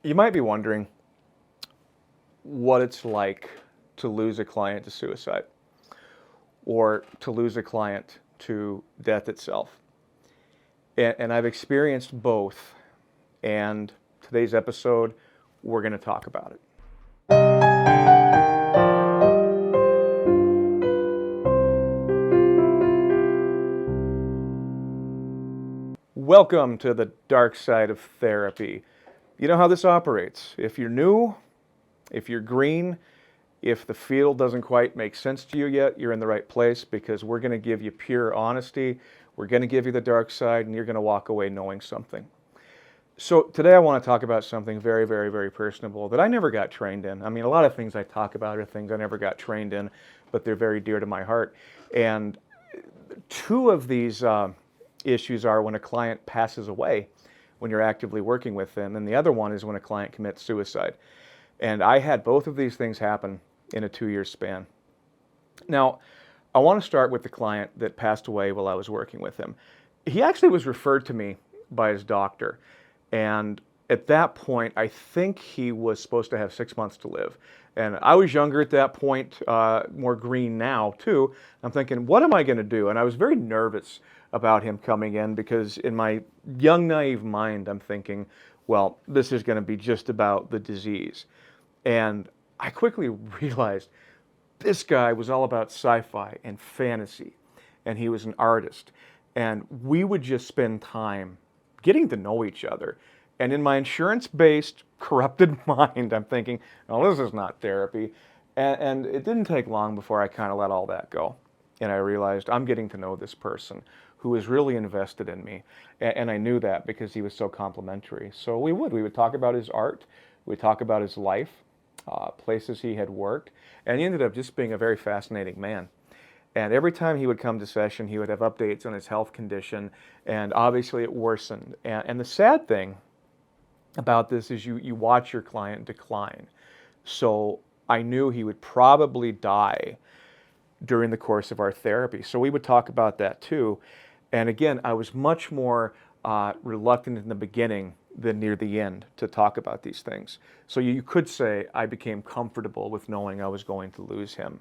You might be wondering what it's like to lose a client to suicide or to lose a client to death itself. And I've experienced both. And today's episode, we're going to talk about it. Welcome to the dark side of therapy. You know how this operates. If you're new, if you're green, if the field doesn't quite make sense to you yet, you're in the right place because we're going to give you pure honesty. We're going to give you the dark side, and you're going to walk away knowing something. So today I want to talk about something very, very, very personable that I never got trained in. I mean, a lot of things I talk about are things I never got trained in, but they're very dear to my heart. And two of these issues are when a client passes away, when you're actively working with them, and the other one is when a client commits suicide. And I had both of these things happen in a 2-year span. Now, I want to start with the client that passed away while I was working with him. He actually was referred to me by his doctor. And at that point, I think he was supposed to have 6 months to live. And I was younger at that point, more green now too. I'm thinking, what am I going to do? And I was very nervous about him coming in because in my young, naive mind, I'm thinking, well, this is going to be just about the disease. And I quickly realized this guy was all about sci-fi and fantasy, and he was an artist. And we would just spend time getting to know each other. And in my insurance-based, corrupted mind, I'm thinking, oh, this is not therapy. And it didn't take long before I kind of let all that go. And I realized I'm getting to know this person who is really invested in me. And I knew that because he was so complimentary. So we would talk about his art. We'd talk about his life, places he had worked. And he ended up just being a very fascinating man. And every time he would come to session, he would have updates on his health condition, and obviously it worsened. And the sad thing about this is you watch your client decline. So I knew he would probably die during the course of our therapy. So we would talk about that too. And again, I was much more reluctant in the beginning than near the end to talk about these things. So you could say I became comfortable with knowing I was going to lose him.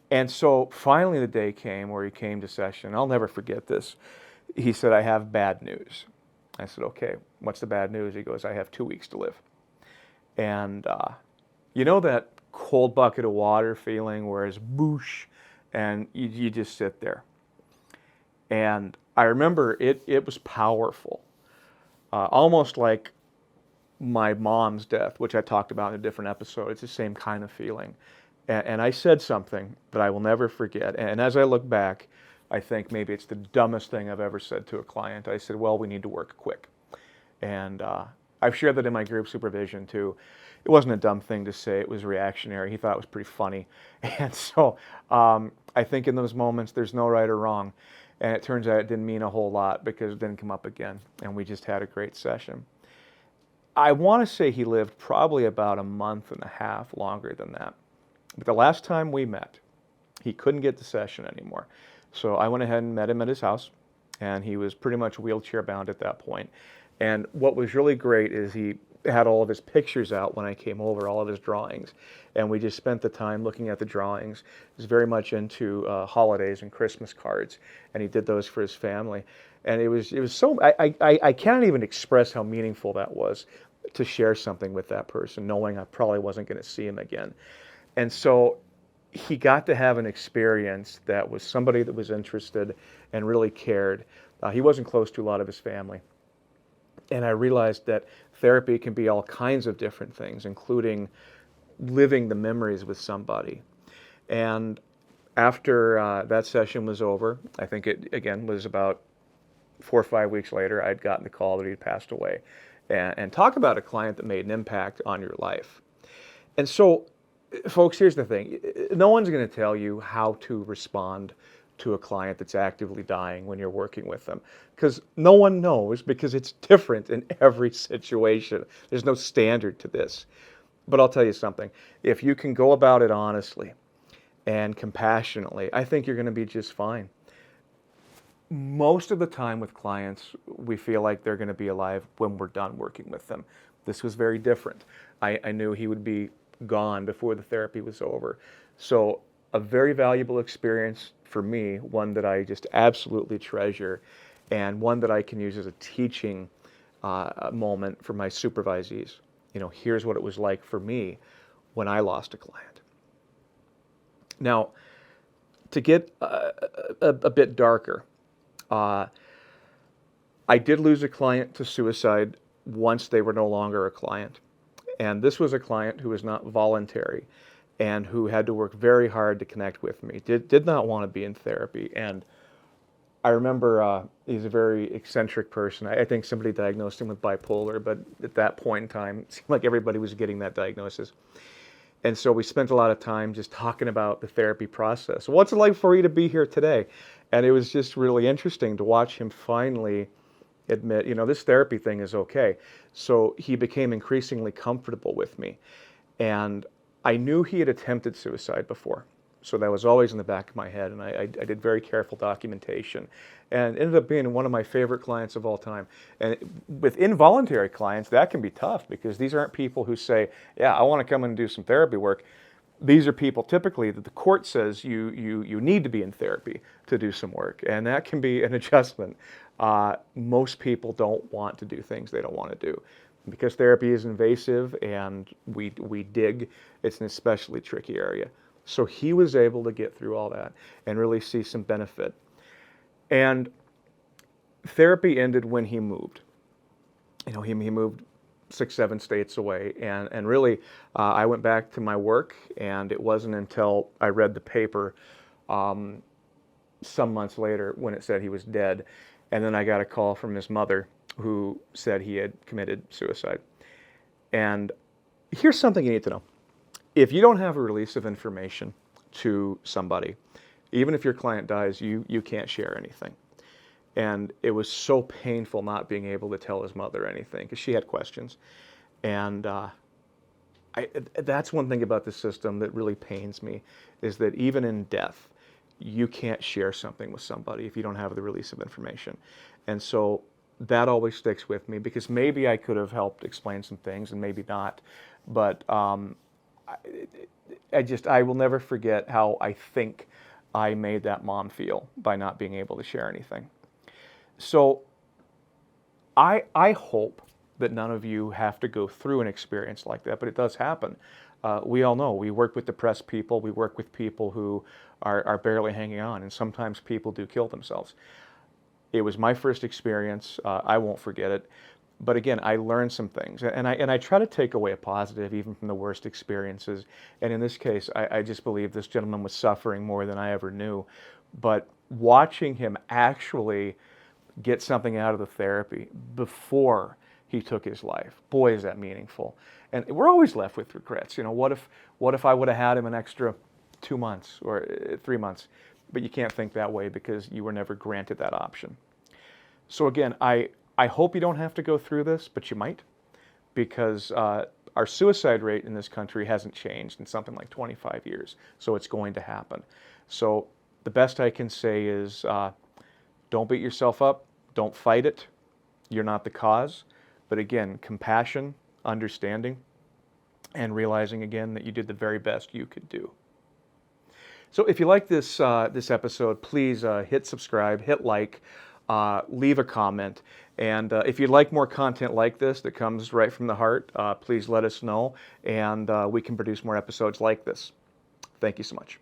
And so finally the day came where he came to session. I'll never forget this. He said, I have bad news. I said, okay, what's the bad news? He goes, I have 2 weeks to live. And you know that cold bucket of water feeling where it's boosh, and you just sit there. And I remember it was powerful, almost like my mom's death, which I talked about in a different episode. It's the same kind of feeling. And I said something that I will never forget. And as I look back, I think maybe it's the dumbest thing I've ever said to a client. I said, well, we need to work quick. And I've shared that in my group supervision too. It wasn't a dumb thing to say. It was reactionary. He thought it was pretty funny. And so I think in those moments, there's no right or wrong. And it turns out it didn't mean a whole lot because it didn't come up again. And we just had a great session. I want to say he lived probably about a month and a half longer than that. But the last time we met, he couldn't get to session anymore. So I went ahead and met him at his house, and he was pretty much wheelchair bound at that point. And what was really great is he had all of his pictures out when I came over, all of his drawings. And we just spent the time looking at the drawings. He was very much into holidays and Christmas cards, and he did those for his family. And it was so, I can't even express how meaningful that was to share something with that person, knowing I probably wasn't going to see him again. And so he got to have an experience that was somebody that was interested and really cared. He wasn't close to a lot of his family. And I realized that therapy can be all kinds of different things, including living the memories with somebody. And after that session was over, I think it, again, was about 4 or 5 weeks later, I'd gotten the call that he'd passed away. And talk about a client that made an impact on your life. And so, folks, here's the thing. No one's going to tell you how to respond to a client that's actively dying when you're working with them, because no one knows, because it's different in every situation. There's no standard to this. But I'll tell you something. If you can go about it honestly and compassionately, I think you're going to be just fine. Most of the time with clients, we feel like they're going to be alive when we're done working with them. This was very different. I knew he would be gone before the therapy was over. So a very valuable experience for me, one that I just absolutely treasure, and one that I can use as a teaching moment for my supervisees. You know, here's what it was like for me when I lost a client. Now, to get a bit darker, I did lose a client to suicide once they were no longer a client. And this was a client who was not voluntary and who had to work very hard to connect with me, did not want to be in therapy. And I remember he's a very eccentric person. I think somebody diagnosed him with bipolar, but at that point in time, it seemed like everybody was getting that diagnosis. And so we spent a lot of time just talking about the therapy process. What's it like for you to be here today? And it was just really interesting to watch him finally admit, you know, this therapy thing is okay. So he became increasingly comfortable with me. And I knew he had attempted suicide before. So that was always in the back of my head, and I did very careful documentation, and ended up being one of my favorite clients of all time. And with involuntary clients, that can be tough because these aren't people who say, yeah, I want to come and do some therapy work. These are people typically that the court says you need to be in therapy to do some work, and that can be an adjustment. Most people don't want to do things they don't want to do. Because therapy is invasive and we dig, it's an especially tricky area. So he was able to get through all that and really see some benefit. And therapy ended when he moved. You know, he moved 6, 7 states away. And really, I went back to my work, and it wasn't until I read the paper some months later when it said he was dead. And then I got a call from his mother who said he had committed suicide. And here's something you need to know. If you don't have a release of information to somebody, even if your client dies, you can't share anything. And it was so painful not being able to tell his mother anything because she had questions. And that's one thing about the system that really pains me, is that even in death, you can't share something with somebody if you don't have the release of information. And so that always sticks with me, because maybe I could have helped explain some things and maybe not. But I will never forget how I think I made that mom feel by not being able to share anything. So I hope that none of you have to go through an experience like that, but it does happen. We all know, we work with depressed people, we work with people who are barely hanging on, and sometimes people do kill themselves. It was my first experience. I won't forget it. But again, I learned some things, and I try to take away a positive even from the worst experiences. And in this case, I just believe this gentleman was suffering more than I ever knew. But watching him actually get something out of the therapy before he took his life, boy, is that meaningful. And we're always left with regrets. You know, what if I would have had him an extra 2 months or 3 months? But you can't think that way because you were never granted that option. So again, I hope you don't have to go through this, but you might, because our suicide rate in this country hasn't changed in something like 25 years, so it's going to happen. So the best I can say is don't beat yourself up, don't fight it, you're not the cause, but again, compassion, understanding, and realizing again that you did the very best you could do. So if you like this episode, please hit subscribe, hit like, leave a comment. And if you'd like more content like this that comes right from the heart, please let us know, and we can produce more episodes like this. Thank you so much.